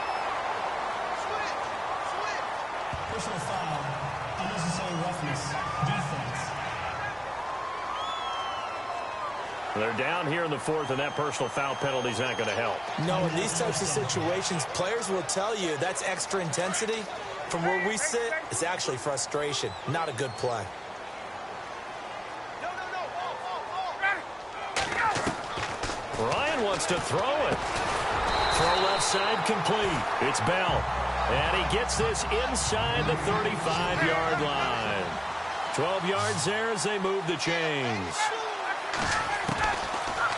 Personal foul, unnecessary roughness, defense. They're down here in the fourth, and that personal foul penalty is not going to help. No, in these types of situations, players will tell you that's extra intensity. From where we sit, it's actually frustration. Not a good play. Ryan wants to throw it. Throw left side complete. It's Bell. And he gets this inside the 35-yard line. 12 yards there as they move the chains.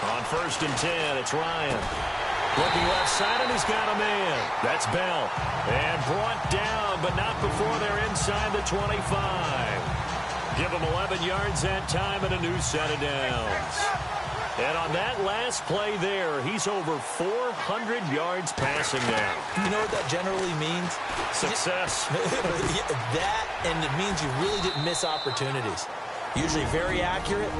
On 1st and 10, it's Ryan. Looking left side, and he's got a man. That's Bell. And brought down, but not before they're inside the 25. Give him 11 yards that time and a new set of downs. And on that last play there, he's over 400 yards passing now. You know what that generally means? Success. That, and it means you really didn't miss opportunities. Usually very accurate.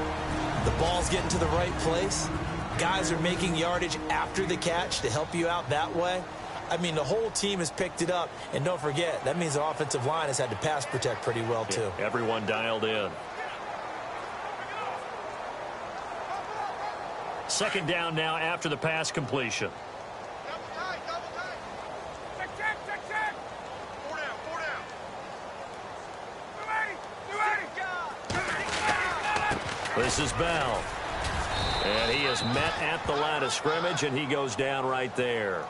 The ball's getting to the right place. Guys are making yardage after the catch to help you out that way. I mean, the whole team has picked it up. And don't forget, that means the offensive line has had to pass protect pretty well, too. Yeah, everyone dialed in. Second down now after the pass completion. Check. 4 down. 280. This is Bell. And he is met at the line of scrimmage, and he goes down right there.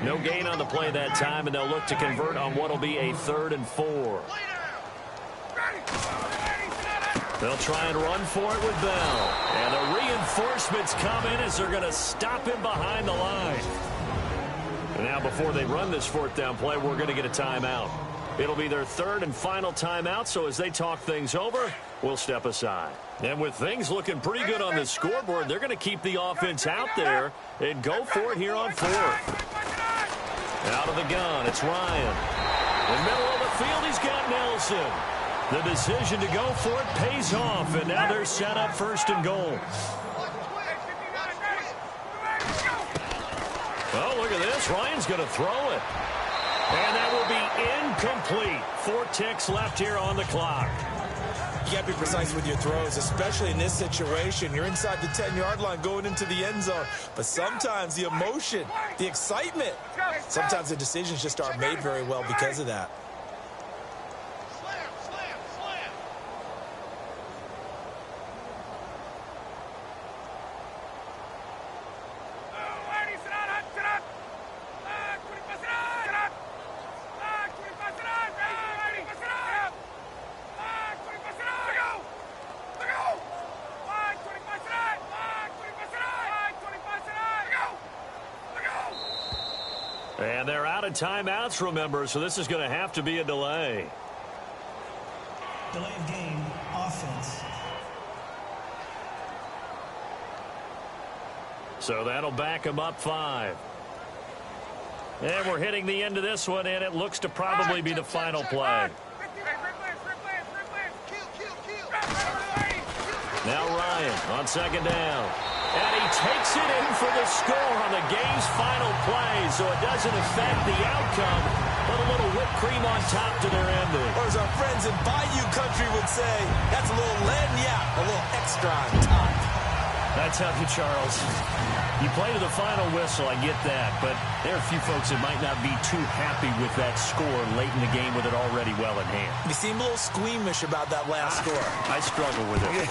No gain on the play that time, and they'll look to convert on what will be a 3rd and 4. They'll try and run for it with Bell. And the reinforcements come in as they're going to stop him behind the line. And now before they run this 4th down play, we're going to get a timeout. It'll be their 3rd and final timeout, so as they talk things over, we'll step aside. And with things looking pretty good on the scoreboard, they're going to keep the offense out there and go for it here on 4th. Out of the gun, it's Ryan. In the middle of the field, he's got Nelson. The decision to go for it pays off, and now they're set up 1st and goal. Oh, look at this. Ryan's going to throw it. And that will be incomplete. 4 ticks left here on the clock. You got to be precise with your throws, especially in this situation. You're inside the 10-yard line going into the end zone. But sometimes the emotion, the excitement, sometimes the decisions just aren't made very well because of that. And they're out of timeouts, remember, so this is going to have to be a delay. Delay of game, offense. So that'll back them up 5. And we're hitting the end of this one, and it looks to probably be the final play. Now Ryan on 2nd down. And he takes it in for the score on the game's final play, so it doesn't affect the outcome, but a little whipped cream on top to their ending. Or as our friends in Bayou Country would say, that's a little lagniappe, a little extra on top. I tell you, Charles, you play to the final whistle, I get that, but there are a few folks that might not be too happy with that score late in the game with it already well in hand. You seem a little squeamish about that last score. I struggle with it.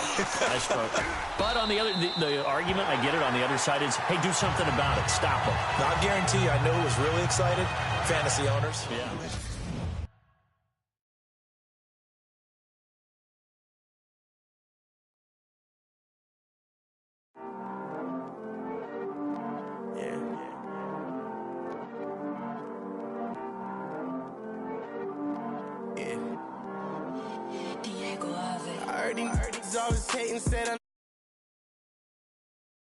I struggle. But on the other, the argument, I get it, on the other side is, hey, do something about it. Stop them. Now, I guarantee you, I know who was really excited. Fantasy owners. Yeah. I heard these always hating, said